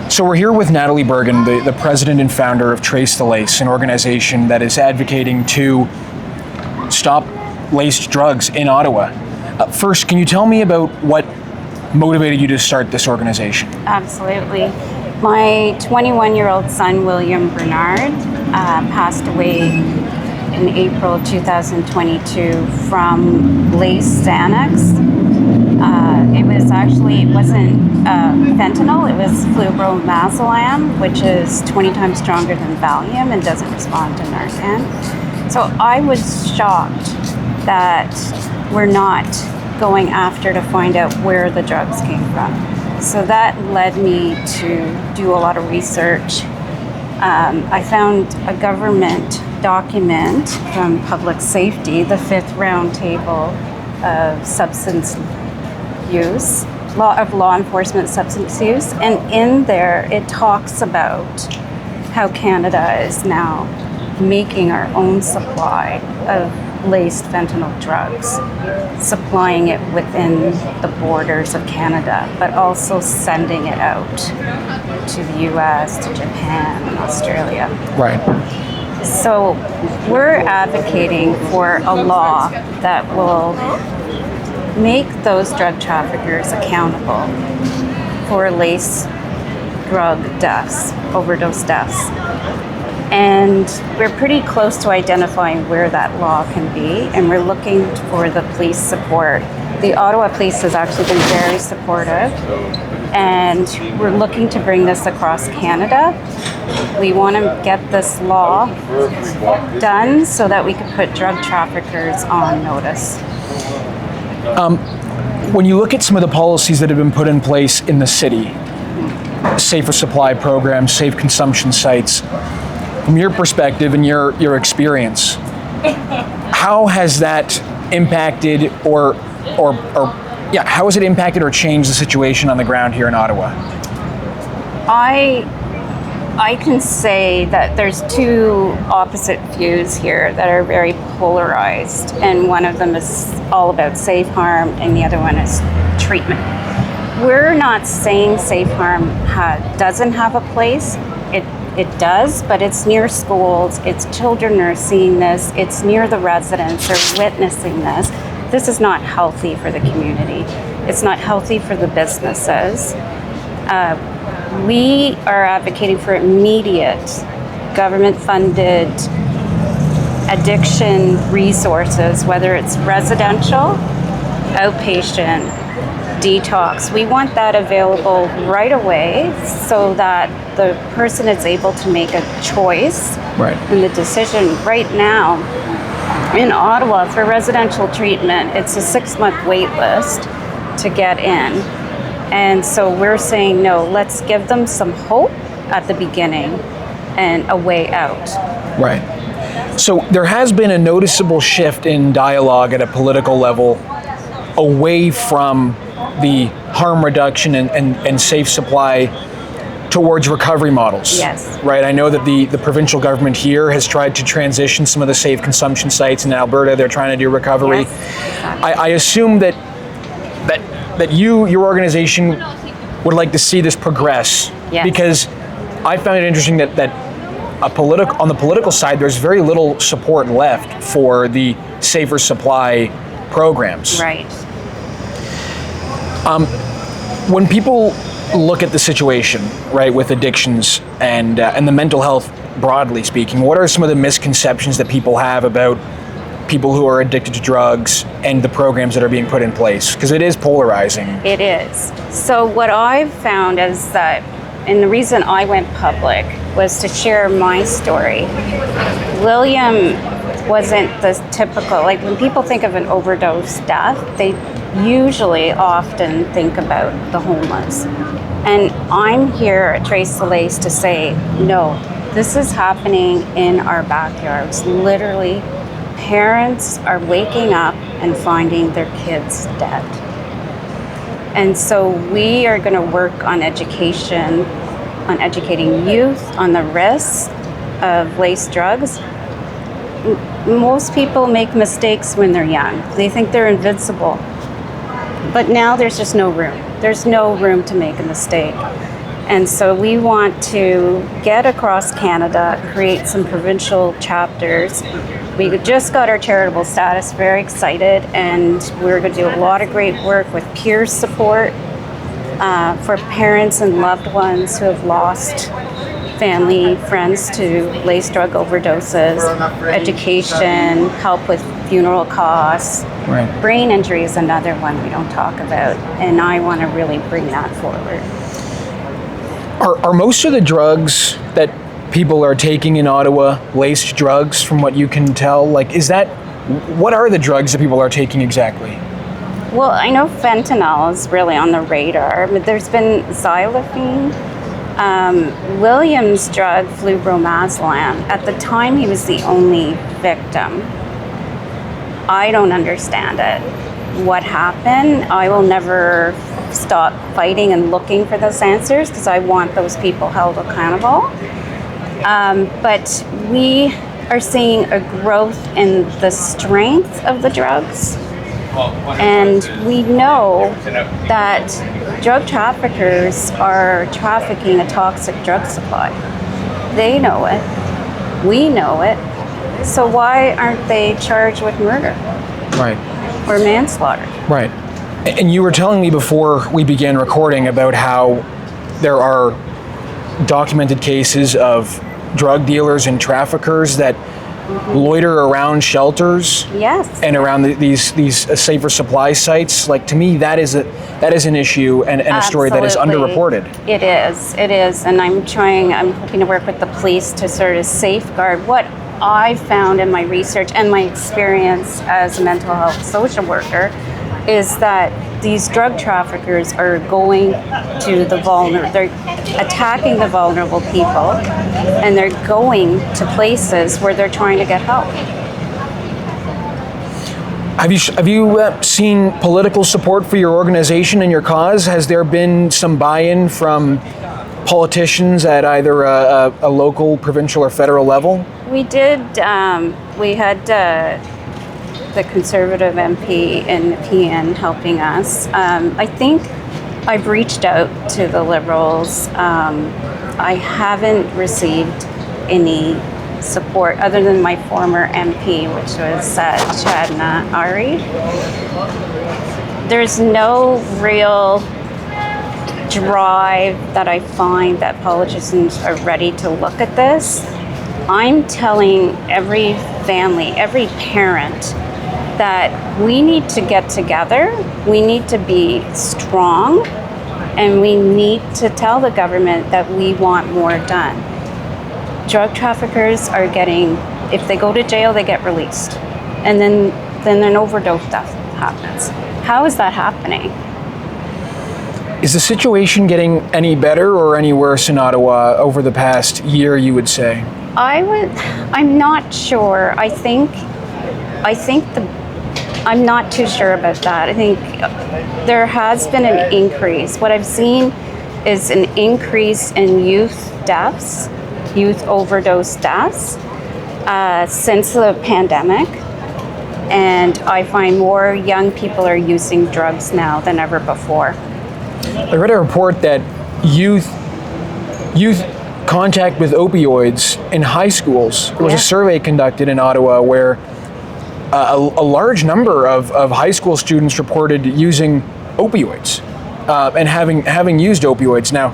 So we're here with Natalie Bergin, the president and founder of Trace the Lace, an organization that is advocating to stop laced drugs in Ottawa. First, can you tell me about what motivated you to start this organization? Absolutely. My 21-year-old son, William Bernard, passed away in April 2022 from laced Xanax. It wasn't fentanyl, it was fluoromazolam, which is 20 times stronger than Valium and doesn't respond to Narcan. So I was shocked that we're not going after to find out where the drugs came from. So that led me to do a lot of research. I found a government document from Public Safety, the 5th Roundtable of Substance Use, law enforcement substance use, and in there it talks about how Canada is now making our own supply of laced fentanyl drugs, supplying it within the borders of Canada, but also sending it out to the US, to Japan, and Australia. Right. So we're advocating for a law that will make those drug traffickers accountable for laced drug deaths, overdose deaths. And we're pretty close to identifying where that law can be, and we're looking for the police support. The Ottawa police has actually been very supportive, and we're looking to bring this across Canada. We want to get this law done so that we can put drug traffickers on notice. When you look at some of the policies that have been put in place in the city, safer supply programs, safe consumption sites, from your perspective and your experience, how has that impacted how has it impacted or changed the situation on the ground here in Ottawa? I can say that there's two opposite views here that are very polarized, and one of them is all about safe harm and the other one is treatment. We're not saying safe harm doesn't have a place. It does, but it's near schools, it's children are seeing this, it's near the residents, they're witnessing this. This is not healthy for the community. It's not healthy for the businesses. We are advocating for immediate government-funded addiction resources, whether it's residential, outpatient, detox. We want that available right away so that the person is able to make a choice. Right. And the decision right now in Ottawa for residential treatment, it's a 6-month wait list to get in. And so we're saying, no, let's give them some hope at the beginning and a way out. Right. So there has been a noticeable shift in dialogue at a political level away from the harm reduction and safe supply towards recovery models. Yes. Right. I know that the provincial government here has tried to transition some of the safe consumption sites in Alberta. They're trying to do recovery. Yes, exactly. I assume that your organization would like to see this progress. Yes. Because I found it interesting that on the political side, there's very little support left for the safer supply programs. Right. When people look at the situation, right, with addictions and the mental health broadly speaking, what are some of the misconceptions that people have about people who are addicted to drugs and the programs that are being put in place? Because it is polarizing. It is. So what I've found is that, and the reason I went public was to share my story. William wasn't the typical, like when people think of an overdose death, they usually often think about the homeless. And I'm here at Trace the Lace to say, no, this is happening in our backyards. Literally, parents are waking up and finding their kids dead. And so we are going to work on education, on educating youth on the risks of laced drugs. Most people make mistakes when they're young. They think they're invincible. But now there's just no room. There's no room to make a mistake. And so we want to get across Canada, create some provincial chapters. We just got our charitable status, very excited, and we're going to do a lot of great work with peer support for parents and loved ones who have lost family, friends to lace drug overdoses, education, help with funeral costs. Right. Brain injury is another one we don't talk about, and I want to really bring that forward. Are most of the drugs that people are taking in Ottawa laced drugs, from what you can tell? Like, what are the drugs that people are taking exactly? Well, I know fentanyl is really on the radar, but there's been xylazine. William's drug, fluoromazolam, at the time he was the only victim. I don't understand it. What happened? I will never stop fighting and looking for those answers because I want those people held accountable. But we are seeing a growth in the strength of the drugs. And we know that drug traffickers are trafficking a toxic drug supply. They know it. We know it. So why aren't they charged with murder? Right. Or manslaughter? Right. And you were telling me before we began recording about how there are documented cases of drug dealers and traffickers that loiter around shelters. Yes. And around these safer supply sites. Like, to me, that is an issue and a story that is underreported. It is, and I'm hoping to work with the police to sort of safeguard what I found in my research and my experience as a mental health social worker is that these drug traffickers are going to the vulnerable, they're attacking the vulnerable people, and they're going to places where they're trying to get help. Have you seen political support for your organization and your cause? Has there been some buy-in from politicians at either a local, provincial, or federal level? We did. We had the Conservative MP in the PN helping us. I think I've reached out to the Liberals. I haven't received any support other than my former MP, which was Chadna Ari. There's no real drive that I find that politicians are ready to look at this. I'm telling every family, every parent, that we need to get together, we need to be strong, and we need to tell the government that we want more done. Drug traffickers are getting, if they go to jail, they get released. And then an overdose death happens. How is that happening? Is the situation getting any better or any worse in Ottawa over the past year, you would say? I'm not sure. I'm not too sure about that. I think there has been an increase. What I've seen is an increase in youth deaths, youth overdose deaths since the pandemic. And I find more young people are using drugs now than ever before. I read a report that youth contact with opioids in high schools. There was a survey conducted in Ottawa where a large number of high school students reported using opioids and having used opioids. Now,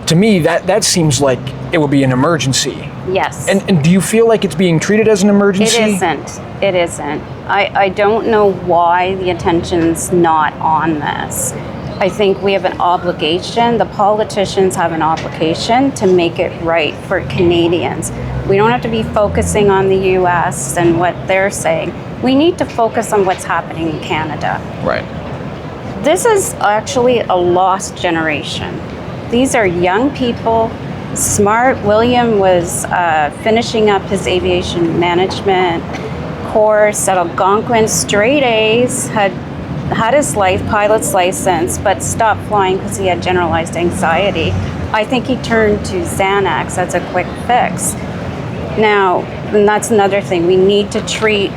to me, that seems like it would be an emergency. Yes. And do you feel like it's being treated as an emergency? It isn't. I don't know why the attention's not on this. I think we have an obligation, the politicians have an obligation to make it right for Canadians. We don't have to be focusing on the US and what they're saying. We need to focus on what's happening in Canada. Right. This is actually a lost generation. These are young people, smart. William was finishing up his aviation management course at Algonquin, straight A's, had his pilot's license, but stopped flying because he had generalized anxiety. I think he turned to Xanax as a quick fix. Now, and that's another thing, we need to treat,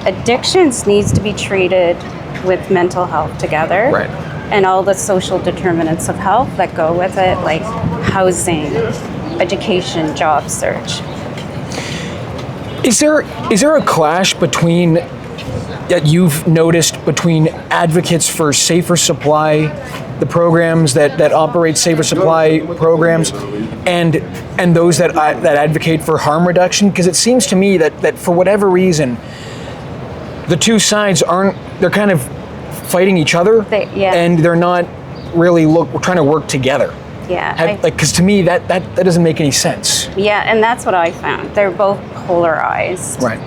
addictions needs to be treated with mental health together. Right. And all the social determinants of health that go with it, like housing, education, job search. Is there a clash between that you've noticed between advocates for safer supply, the programs that operate safer supply programs, and those that advocate for harm reduction? Because it seems to me that for whatever reason, the two sides they're kind of fighting each other, and they're not really trying to work together. Yeah. Because to me that doesn't make any sense. Yeah, and that's what I found. They're both polarized. Right.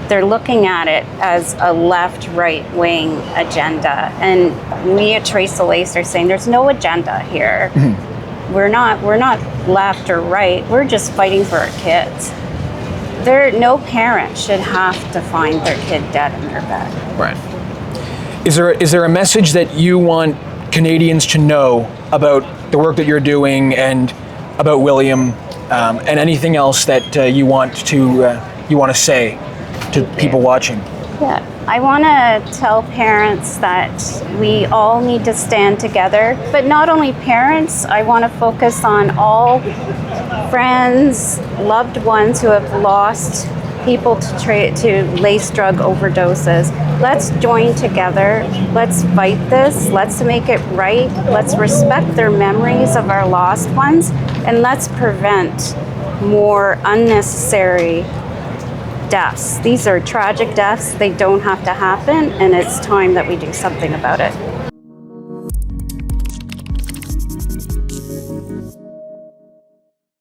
They're looking at it as a left-right wing agenda, and we at Trace the Lace are saying there's no agenda here. Mm-hmm. We're not left or right. We're just fighting for our kids. No parent should have to find their kid dead in their bed. Right. Is there a message that you want Canadians to know about the work that you're doing and about William, and anything else that you want to say to people watching? Yeah, I want to tell parents that we all need to stand together, but not only parents. I want to focus on all friends, loved ones who have lost people to lace drug overdoses. Let's join together. Let's fight this. Let's make it right. Let's respect their memories of our lost ones, and let's prevent more unnecessary deaths. These are tragic deaths. They don't have to happen, and it's time that we do something about it.